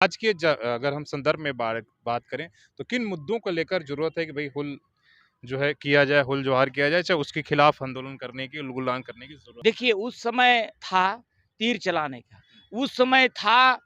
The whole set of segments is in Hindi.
आज के अगर हम संदर्भ में बात करें तो किन मुद्दों को लेकर जरूरत है कि भाई हुल जो है किया जाए, हुल जोहार किया जाए, चाहे उसके खिलाफ आंदोलन करने की, गुलान करने की जरूरत देखिए, उस समय था तीर चलाने का, उस समय था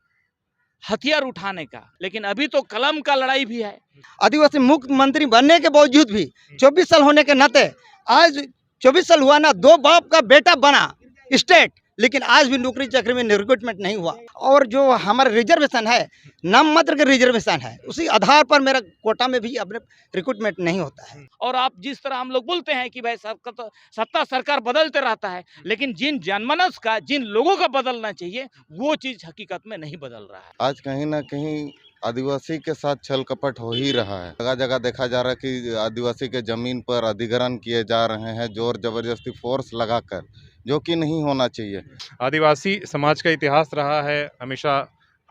हथियार उठाने का, लेकिन अभी तो कलम का लड़ाई भी है। आदिवासी मुख्यमंत्री बनने के बावजूद भी 24 साल होने के नाते आज 24 साल हुआ ना, दो बाप का बेटा बना स्टेट, लेकिन आज भी नौकरी चाकरी में रिक्रूटमेंट नहीं हुआ। और जो हमारा रिजर्वेशन है, नाम मात्र का रिजर्वेशन है, उसी आधार पर मेरा कोटा में भी अपने रिक्रूटमेंट नहीं होता है। और आप जिस तरह हम लोग बोलते हैं कि भाई सत्ता सरकार बदलते रहता है, लेकिन जिन जनमानस का, जिन लोगों का बदलना चाहिए, वो चीज हकीकत में नहीं बदल रहा है। आज कहीं ना कहीं आदिवासी के साथ छल कपट हो ही रहा है। जगह जगह देखा जा रहा है कि आदिवासी के जमीन पर अधिग्रहण किए जा रहे हैं, जोर जबरदस्ती फोर्स लगाकर, जो कि नहीं होना चाहिए। आदिवासी समाज का इतिहास रहा है हमेशा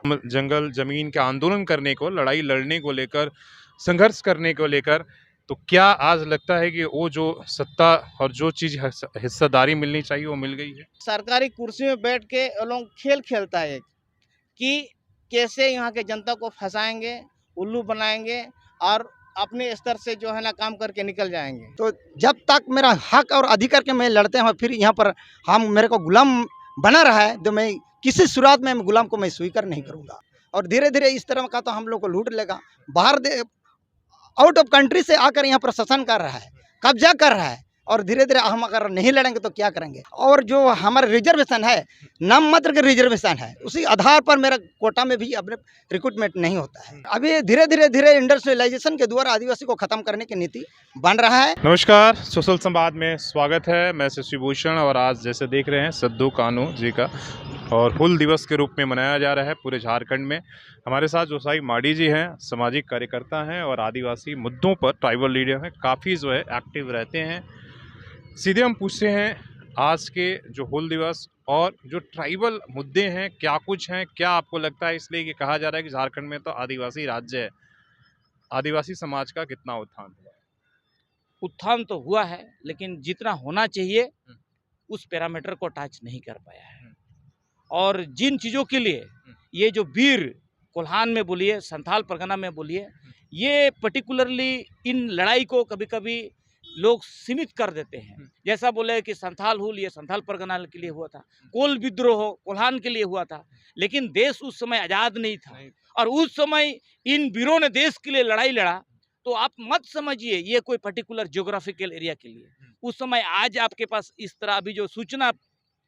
जंगल जमीन के आंदोलन करने को, लड़ाई लड़ने को लेकर, संघर्ष करने को लेकर। तो क्या आज लगता है कि वो जो सत्ता और जो चीज हिस्सेदारी मिलनी चाहिए वो मिल गई है? सरकारी कुर्सी में बैठ के वो लोग खेल खेलता है कि कैसे यहाँ के जनता को फंसाएंगे, उल्लू बनाएंगे और अपने स्तर से जो है ना काम करके निकल जाएंगे। तो जब तक मेरा हक और अधिकार के मैं लड़ते हैं, फिर यहाँ पर हम मेरे को गुलाम बना रहा है, तो मैं किसी सूरत में गुलाम को मैं स्वीकार नहीं करूँगा। और धीरे धीरे इस तरह का तो हम लोग को लूट लेगा। बाहर आउट ऑफ कंट्री से आकर यहाँ पर शासन कर रहा है, कब्जा कर रहा है, और धीरे धीरे हम अगर नहीं लड़ेंगे तो क्या करेंगे। और जो हमारा रिजर्वेशन है, नाम मात्र का रिजर्वेशन है, उसी आधार पर मेरा कोटा में भी अपने रिक्रूटमेंट नहीं होता है। अभी धीरे धीरे इंडस्ट्रियलाइजेशन के द्वारा आदिवासी को खत्म करने की नीति बन रहा है। नमस्कार, सोशल संवाद में स्वागत है। मैं शशि भूषण और आज जैसे देख रहे हैं सद्दू कानू जी का और हुल दिवस के रूप में मनाया जा रहा है पूरे झारखंड में। हमारे साथ जोसाई माडी जी हैं, सामाजिक कार्यकर्ता हैं और आदिवासी मुद्दों पर ट्राइबल लीडर हैं, काफ़ी जो है एक्टिव रहते हैं। सीधे हम पूछते हैं आज के जो हुल दिवस और जो ट्राइबल मुद्दे हैं क्या कुछ हैं, क्या आपको लगता है, इसलिए कि कहा जा रहा है कि झारखंड में तो आदिवासी राज्य है, आदिवासी समाज का कितना उत्थान हुआ है? उत्थान तो हुआ है, लेकिन जितना होना चाहिए उस पैरामीटर को टच नहीं कर पाया है। और जिन चीज़ों के लिए ये जो वीर कोल्हान में बोलिए, संथाल परगना में बोलिए, ये पर्टिकुलरली इन लड़ाई को कभी कभी लोग सीमित कर देते हैं। जैसा बोले कि संथाल हुल, ये संथाल परगना के लिए हुआ था, कोल विद्रोह कोल्हान के लिए हुआ था, लेकिन देश उस समय आज़ाद नहीं था। और उस समय इन वीरों ने देश के लिए लड़ाई लड़ा। तो आप मत समझिए ये कोई पर्टिकुलर ज्योग्राफिकल एरिया के लिए। उस समय आज आपके पास इस तरह अभी जो सूचना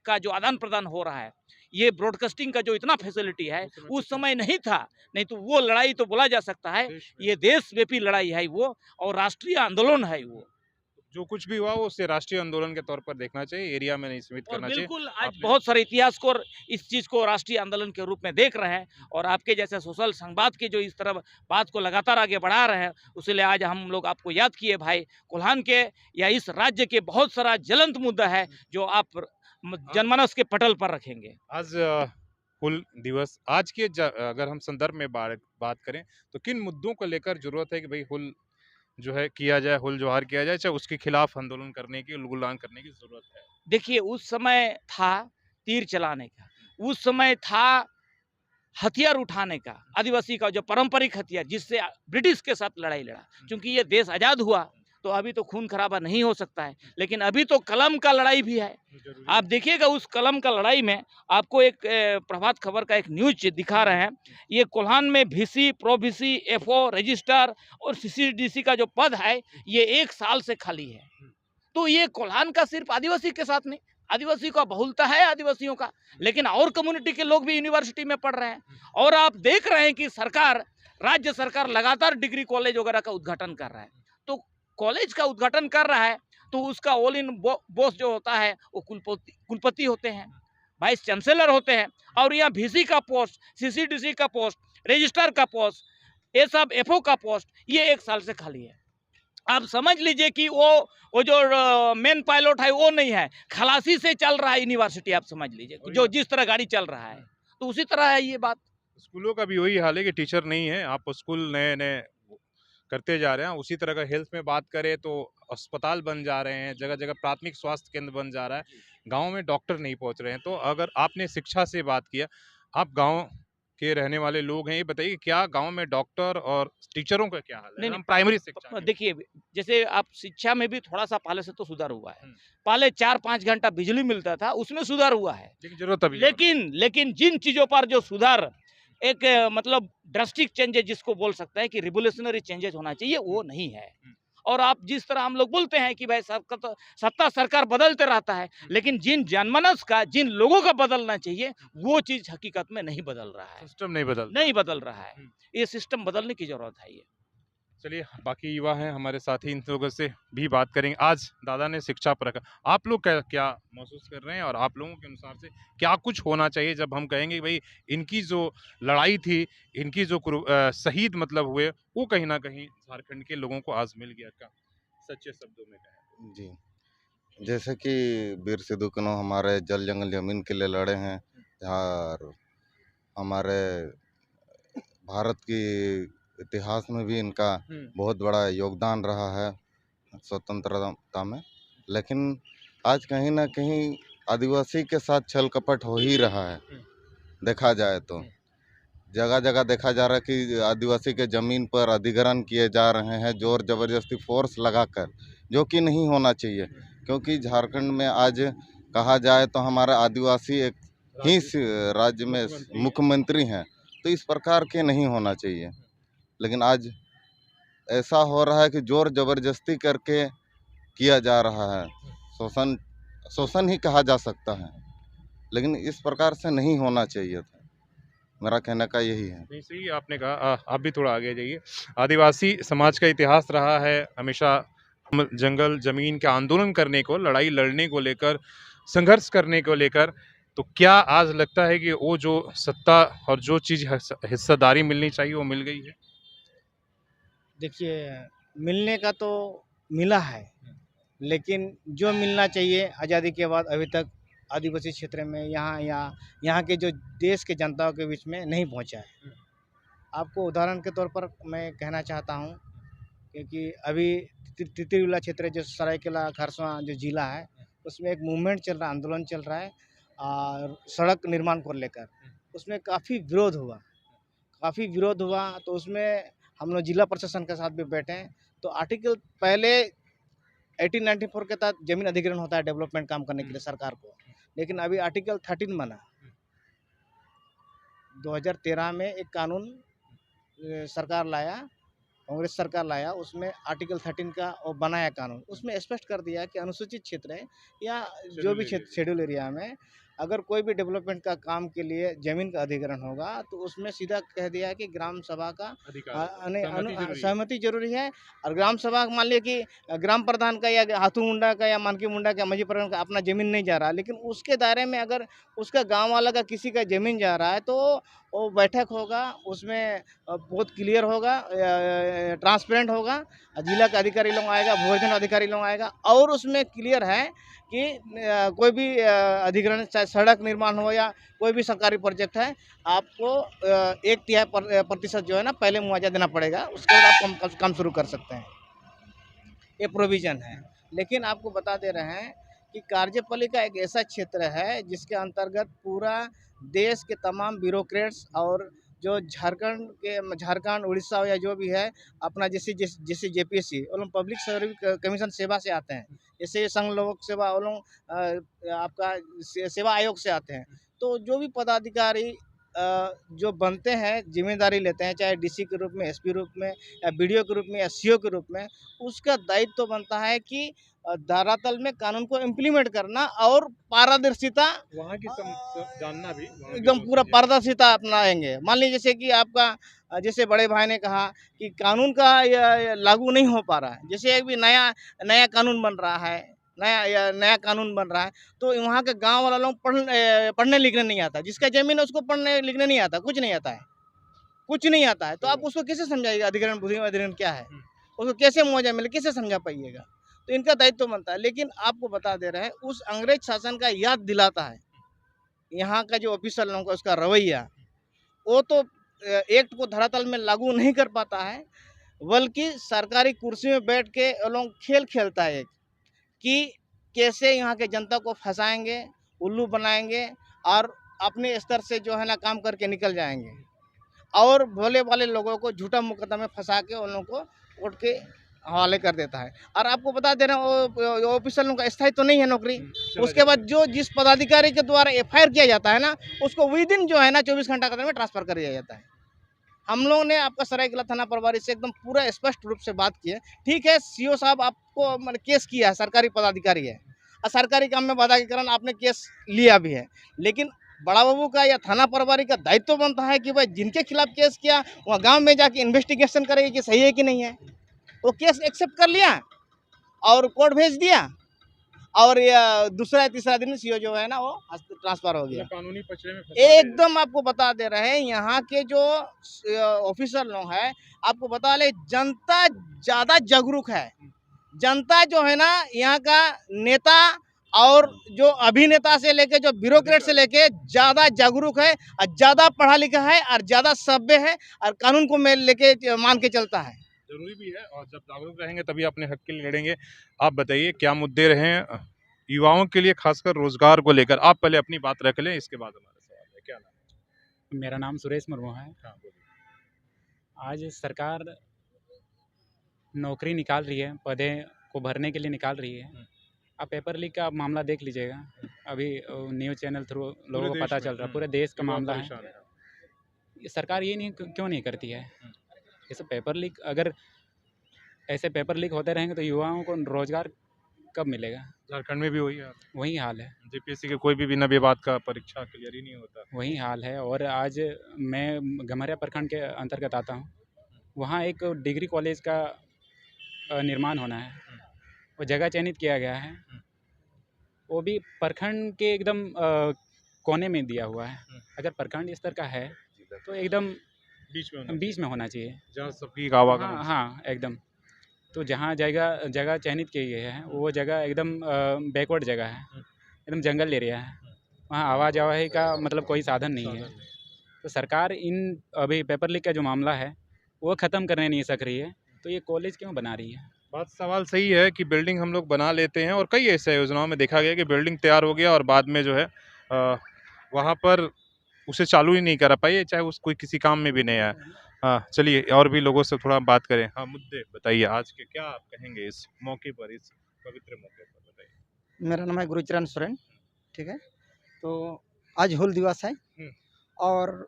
का जो आदान प्रदान हो रहा है, ये ब्रॉडकास्टिंग का जो इतना फैसिलिटी है, उस समय नहीं था। नहीं तो वो लड़ाई तो बोला जा सकता है ये देशव्यापी लड़ाई है वो, और राष्ट्रीय आंदोलन है वो। जो कुछ भी हुआ वो उसे राष्ट्रीय आंदोलन के तौर पर देखना चाहिए, एरिया में नहीं सीमित करना चाहिए। बिल्कुल आज बहुत सारे इतिहास को और इस चीज को राष्ट्रीय आंदोलन के रूप में देख रहे हैं, और आपके जैसे सोशल संवाद के जो इस तरह बात को लगातार आगे बढ़ा रहे हैं, उसलिए आज हम लोग आपको याद किए भाई, कोल्हान के या इस राज्य के बहुत सारा ज्वलंत मुद्दा है जो आप जनमानस के पटल पर रखेंगे। आज हुल दिवस, आज के अगर हम संदर्भ में बात करें तो किन मुद्दों को लेकर जरूरत है कि भाई हुल जो है किया जाए, हुल जोहार किया जाए, चाहे उसके खिलाफ आंदोलन करने की, गुलान करने की जरूरत है? देखिए, उस समय था तीर चलाने का, उस समय था हथियार उठाने का, आदिवासी का जो पारंपरिक हथियार जिससे ब्रिटिश के साथ लड़ाई लड़ा। क्योंकि ये देश आज़ाद हुआ तो अभी तो खून खराबा नहीं हो सकता है, लेकिन अभी तो कलम का लड़ाई भी है। आप देखिएगा उस कलम का लड़ाई में आपको एक प्रभात खबर का एक न्यूज दिखा रहे हैं। ये कोल्हान में VC, pro VC, FO, registrar और CCDC का जो पद है, ये 1 साल से खाली है। तो ये कोल्हान का सिर्फ आदिवासी के साथ नहीं, आदिवासी का बहुलता है आदिवासियों का, लेकिन और कम्युनिटी के लोग भी यूनिवर्सिटी में पढ़ रहे हैं। और आप देख रहे हैं कि सरकार, राज्य सरकार लगातार डिग्री कॉलेज वगैरह का उद्घाटन कर रहा है। तो कॉलेज का उद्घाटन कर रहा है तो उसका ऑल इन बॉस जो होता है वो कुलपति होते हैं, वाइस चांसलर होते हैं। और यहाँ VC का पोस्ट, CCDC का पोस्ट, रजिस्ट्रार का पोस्ट, ये सब FO का पोस्ट, ये 1 साल से खाली है। आप समझ लीजिए कि वो जो मेन पायलट है वो नहीं है, खलासी से चल रहा है यूनिवर्सिटी। आप समझ लीजिए जो जिस तरह गाड़ी चल रहा है, तो उसी तरह है ये बात। स्कूलों का भी वही हाल है कि टीचर नहीं है, आप स्कूल नए नए करते जा रहे हैं। उसी तरह का हेल्थ में बात करें तो अस्पताल बन जा रहे हैं, जगह जगह प्राथमिक स्वास्थ्य केंद्र बन जा रहा है, गांव में डॉक्टर नहीं पहुंच रहे हैं। तो अगर आपने शिक्षा से बात किया, आप गांव के रहने वाले लोग हैं, ये बताइए क्या गांव में डॉक्टर और टीचरों का क्या हाल है? नहीं, हम प्राइमरी शिक्षा की देखिए, जैसे आप शिक्षा में भी थोड़ा-सा पहले से तो सुधार हुआ है। हम्म। पहले 4-5 घंटा बिजली मिलता था, उसमें सुधार हुआ है। लेकिन जरूरत अभी है। लेकिन जिन चीज़ों पर जो सुधार एक मतलब ड्रास्टिक चेंजेज जिसको बोल सकते हैं कि रिवोल्यूशनरी चेंजेज होना चाहिए, वो नहीं है। और आप जिस तरह हम लोग बोलते हैं कि भाई सत्ता सरकार बदलते रहता है, लेकिन जिन जनमानस का, जिन लोगों का बदलना चाहिए, वो चीज़ हकीकत में नहीं बदल रहा है। सिस्टम नहीं बदल नहीं बदल रहा है। हम्म। ये सिस्टम बदलने की ज़रूरत है ये। चलिए बाकी युवा हैं हमारे साथी, इन लोगों से भी बात करेंगे। आज दादा ने शिक्षा पर रखा, आप लोग क्या क्या महसूस कर रहे हैं और आप लोगों के अनुसार से क्या कुछ होना चाहिए जब हम कहेंगे भाई इनकी जो लड़ाई थी, इनकी जो शहीद मतलब हुए, वो कहीं ना कहीं झारखंड के लोगों को आज मिल गया? क्या सच्चे शब्दों में कहें? जी, जैसे कि वीर सिद्धू कन्हू हमारे जल जंगल जमीन के लिए लड़े हैं, और हमारे भारत की इतिहास में भी इनका बहुत बड़ा योगदान रहा है स्वतंत्रता में। लेकिन आज कहीं ना कहीं आदिवासी के साथ छल कपट हो ही रहा है। देखा जाए तो जगह जगह देखा जा रहा है कि आदिवासी के ज़मीन पर अधिग्रहण किए जा रहे हैं जोर ज़बरदस्ती फोर्स लगाकर, जो कि नहीं होना चाहिए। क्योंकि झारखंड में आज कहा जाए तो हमारा आदिवासी एक ही राज्य में मुख्यमंत्री हैं, तो इस प्रकार के नहीं होना चाहिए। लेकिन आज ऐसा हो रहा है कि जोर ज़बरदस्ती करके किया जा रहा है। शोषण शोषण ही कहा जा सकता है, लेकिन इस प्रकार से नहीं होना चाहिए था। मेरा कहने का यही है। नहीं, सही आपने कहा। आप भी थोड़ा आगे जाइए। आदिवासी समाज का इतिहास रहा है हमेशा हम जंगल जमीन के आंदोलन करने को, लड़ाई लड़ने को लेकर, संघर्ष करने को लेकर। तो क्या आज लगता है कि वो जो सत्ता और जो चीज़ हिस्सेदारी मिलनी चाहिए वो मिल गई है? देखिए, मिलने का तो मिला है, लेकिन जो मिलना चाहिए आज़ादी के बाद अभी तक आदिवासी क्षेत्र में यहाँ के जो देश के जनताओं के बीच में नहीं पहुँचा है। आपको उदाहरण के तौर पर मैं कहना चाहता हूँ, क्योंकि अभी तितलीविला क्षेत्र जो सरायकेला खरसावां जो ज़िला है, उसमें एक मूवमेंट चल रहा है, आंदोलन चल रहा है और सड़क निर्माण को लेकर उसमें काफ़ी विरोध हुआ। तो उसमें हम लोग जिला प्रशासन के साथ भी बैठे हैं। तो आर्टिकल पहले 1894 के तहत जमीन अधिग्रहण होता है डेवलपमेंट काम करने के लिए सरकार को, लेकिन अभी आर्टिकल 13 बना। 2013 में एक कानून सरकार लाया, कांग्रेस सरकार लाया, उसमें आर्टिकल 13 का वो बनाया कानून। उसमें स्पष्ट कर दिया कि अनुसूचित क्षेत्र है या जो भी क्षेत्र शेड्यूल एरिया में अगर कोई भी डेवलपमेंट का काम के लिए ज़मीन का अधिग्रहण होगा, तो उसमें सीधा कह दिया है कि ग्राम सभा का सहमति जरूरी है। और ग्राम सभा मान लिया कि ग्राम प्रधान का या हाथू मुंडा का या मानकी मुंडा का माझी प्रधान का अपना ज़मीन नहीं जा रहा, लेकिन उसके दायरे में अगर उसका गांव वाला का किसी का ज़मीन जा रहा है, तो वो बैठक होगा, उसमें बहुत क्लियर होगा, ट्रांसपेरेंट होगा। जिला का अधिकारी लोग आएगा, भूखंड अधिकारी लोग आएगा, और उसमें क्लियर है कि कोई भी अधिग्रहण, चाहे सड़क निर्माण हो या कोई भी सरकारी प्रोजेक्ट है, आपको 1/3% जो है ना पहले मुआवजा देना पड़ेगा, उसके बाद आप काम शुरू कर सकते हैं। ये प्रोविज़न है। लेकिन आपको बता दे रहे हैं कि कार्यपालिका एक ऐसा क्षेत्र है जिसके अंतर्गत पूरा देश के तमाम ब्यूरोक्रेट्स और जो झारखंड, उड़ीसा या जो भी है अपना जैसे जेपीएससी वो लोग पब्लिक सर्विस कमीशन सेवा से आते हैं, जैसे संघ लोक सेवा वो लोग आपका सेवा आयोग से आते हैं। तो जो भी पदाधिकारी जो बनते हैं, जिम्मेदारी लेते हैं, चाहे डीसी के रूप में, एसपी रूप में या बीडीओ के रूप में या सीओ के रूप में, उसका दायित्व तो बनता है कि धरातल में कानून को इम्प्लीमेंट करना और पारदर्शिता, वहाँ की जानना भी एकदम पूरा पारदर्शिता अपनाएंगे। मान लीजिए जैसे कि आपका जैसे बड़े भाई ने कहा कि कानून का लागू नहीं हो पा रहा है, जैसे एक भी नया कानून बन रहा है, नया कानून बन रहा है, तो वहाँ के गांव वाला लोग पढ़ने लिखने नहीं आता, जिसका जमीन है उसको पढ़ने लिखने नहीं आता, कुछ नहीं आता है। तो आप उसको कैसे समझाइएगा अधिग्रहण क्या है, उसको कैसे मुआवजा मिले, कैसे समझा पाइएगा? तो इनका दायित्व बनता है। लेकिन आपको बता दे रहे हैं, उस अंग्रेज शासन का याद दिलाता है यहाँ का जो ऑफिसर लोगों का उसका रवैया, वो तो एक्ट को धरातल में लागू नहीं कर पाता है, बल्कि सरकारी कुर्सी में बैठ के वो लोग खेल खेलता है कि कैसे यहाँ के जनता को फंसाएंगे, उल्लू बनाएंगे और अपने स्तर से जो है ना काम करके निकल जाएंगे। और भोले वाले लोगों को झूठा मुकदमे में फंसा के उन लोगों को कोर्ट के हवाले कर देता है। और आपको बता दे रहे हैं ऑफिसर लोगों का स्थायी तो नहीं है नौकरी। उसके बाद जो जिस पदाधिकारी के द्वारा एफआईआर किया जाता है ना, उसको विद इन जो है ना 24 घंटा के अंदर में ट्रांसफर कर दिया जाता है। हम लोगों ने आपका सरायकेला थाना प्रभारी से एकदम पूरा स्पष्ट रूप से बात की है। ठीक है, सीओ साहब आपको मैंने केस किया है, सरकारी पदाधिकारी है और सरकारी काम में बाधा के कारण आपने केस लिया भी है, लेकिन बड़ा बाबू का या थाना प्रभारी का दायित्व तो बनता है कि भाई जिनके खिलाफ केस किया वह गांव में जाके इन्वेस्टिगेशन करेंगे कि सही है कि नहीं है। वो केस एक्सेप्ट कर लिया और कोर्ट भेज दिया और दूसरा तीसरा दिन सीओ जो है ना वो ट्रांसफर हो गया। कानूनी पचड़े में एकदम आपको बता दे रहे हैं, यहाँ के जो ऑफिसर लोग हैं, आपको बता ले जनता ज़्यादा जागरूक है। जनता जो है ना यहाँ का नेता और जो अभिनेता से लेके जो ब्यूरोक्रेट से लेके ज़्यादा जागरूक है और ज़्यादा पढ़ा लिखा है और ज़्यादा सभ्य है और कानून को लेके मान के चलता है। जरूरी भी है, और जब जागरूक रहेंगे तभी अपने हक के लिए लड़ेंगे। आप बताइए क्या मुद्दे रहे युवाओं के लिए, खासकर रोजगार को लेकर? आप पहले अपनी बात रख लें, इसके बाद हमारा सवाल है। क्या नाम? मेरा नाम सुरेश मुर्मू है। हाँ, बोलिए। आज सरकार नौकरी निकाल रही है, पदे को भरने के लिए निकाल रही है। आप पेपर लीक का मामला देख लीजिएगा, अभी न्यूज़ चैनल थ्रू लोगों को पता चल रहा है, पूरे देश का मामला है। ये सरकार ये नहीं क्यों नहीं करती है? ये सब पेपर लीक, अगर ऐसे पेपर लीक होते रहेंगे तो युवाओं को रोजगार कब मिलेगा? झारखंड में भी वही हाल है, जेपीएससी के कोई भी बिना विवाद का परीक्षा क्लियर ही नहीं होता। वही हाल है। और आज मैं गम्हरिया प्रखंड के अंतर्गत आता हूँ, वहाँ एक डिग्री कॉलेज का निर्माण होना है, वो जगह चयनित किया गया है, वो भी प्रखंड के एकदम कोने में दिया हुआ है। अगर प्रखंड स्तर का है तो एकदम बीच में होना चाहिए, जहाँ सबकी आवागमन। हाँ एकदम। तो जहाँ जगह चयनित की गई है वो जगह एकदम बैकवर्ड जगह है, एकदम जंगल एरिया है, वहाँ आवाज आवाजाही का मतलब कोई साधन नहीं है। तो सरकार इन अभी पेपर लीक का जो मामला है वो ख़त्म करने नहीं सक रही है, तो ये कॉलेज क्यों बना रही है? बात सवाल सही है कि बिल्डिंग हम लोग बना लेते हैं, और कई ऐसे योजनाओं में देखा गया कि बिल्डिंग तैयार हो गया और बाद में जो है वहाँ पर उसे चालू ही नहीं करा पाई, चाहे उस कोई किसी काम में भी नहीं आया। हाँ, चलिए और भी लोगों से थोड़ा बात करें। हाँ, मुद्दे बताइए आज के, क्या आप कहेंगे इस मौके पर, इस पवित्र मौके पर बताइए। मेरा नाम है गुरुचरण सोरेन, ठीक है। तो आज हूल दिवस है और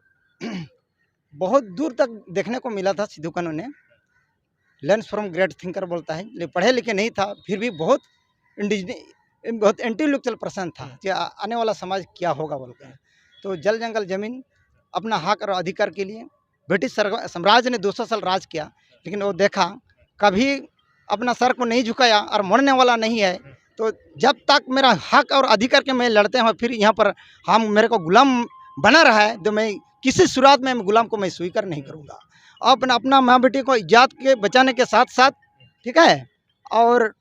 बहुत दूर तक देखने को मिला था सिद्धू कानू ने, लर्न्स फ्रॉम ग्रेट थिंकर बोलता है, लेकिन पढ़े लिखे नहीं था, फिर भी बहुत इंटेलेक्चुअल पर्सन था कि आने वाला समाज क्या होगा बोलकर। तो जल जंगल जमीन अपना हक और अधिकार के लिए ब्रिटिश साम्राज्य ने 200 साल राज किया, लेकिन वो देखा कभी अपना सर को नहीं झुकाया और मरने वाला नहीं है। तो जब तक मेरा हक और अधिकार के मैं लड़ते हैं, फिर यहाँ पर हम मेरे को गुलाम बना रहा है, तो मैं किसी सूरत में गुलाम को मैं स्वीकार नहीं करूँगा। अपना माँ बेटी को इज्जत के बचाने के साथ साथ, ठीक है, और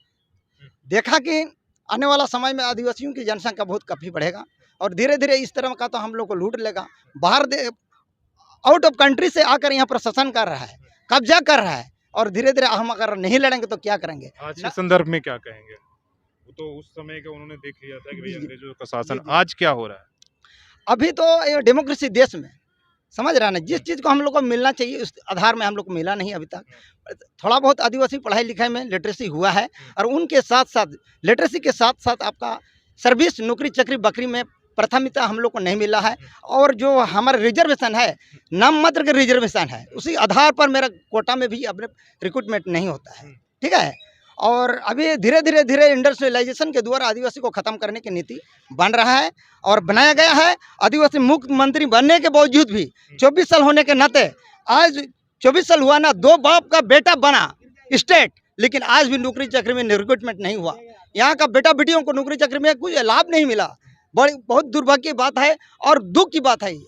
देखा कि आने वाला समय में आदिवासियों की जनसंख्या बहुत काफ़ी बढ़ेगा और धीरे धीरे इस तरह का तो हम लोग को लूट लेगा। बाहर आउट ऑफ कंट्री से आकर यहाँ पर शासन कर रहा है, कब्जा कर रहा है, और धीरे धीरे हम अगर नहीं लड़ेंगे तो क्या करेंगे? आज के संदर्भ में क्या कहेंगे? वो तो उस समय का उन्होंने देख लिया था कि भाई अंग्रेजों का शासन। आज क्या हो रहा है? अभी तो ये डेमोक्रेसी देश में, समझ रहा है ना, जिस चीज़ को हम लोग को मिलना चाहिए उस आधार में हम लोग को मिला नहीं अभी तक। थोड़ा बहुत आदिवासी पढ़ाई लिखाई में लिटरेसी हुआ है, और उनके साथ साथ लिटरेसी के साथ साथ आपका सर्विस, नौकरी चाकरी बकरी में प्राथमिकता हम लोग को नहीं मिला है। और जो हमारा रिजर्वेशन है, नाम मात्र के रिजर्वेशन है, उसी आधार पर मेरा कोटा में भी अपने रिक्रूटमेंट नहीं होता है, ठीक है। और अभी धीरे धीरे इंडस्ट्रियलाइजेशन के द्वारा आदिवासी को ख़त्म करने की नीति बन रहा है और बनाया गया है। आदिवासी मुख्यमंत्री बनने के बावजूद भी 24 साल होने के नाते, आज 24 साल हुआ ना, 2 बाप का बेटा बना स्टेट, लेकिन आज भी नौकरी चाकरी में रिक्रूटमेंट नहीं हुआ। यहाँ का बेटा बेटियों को नौकरी चाकरी में कुछ लाभ नहीं मिला। बहुत दुर्भाग्य की बात है और दुख की बात है ये।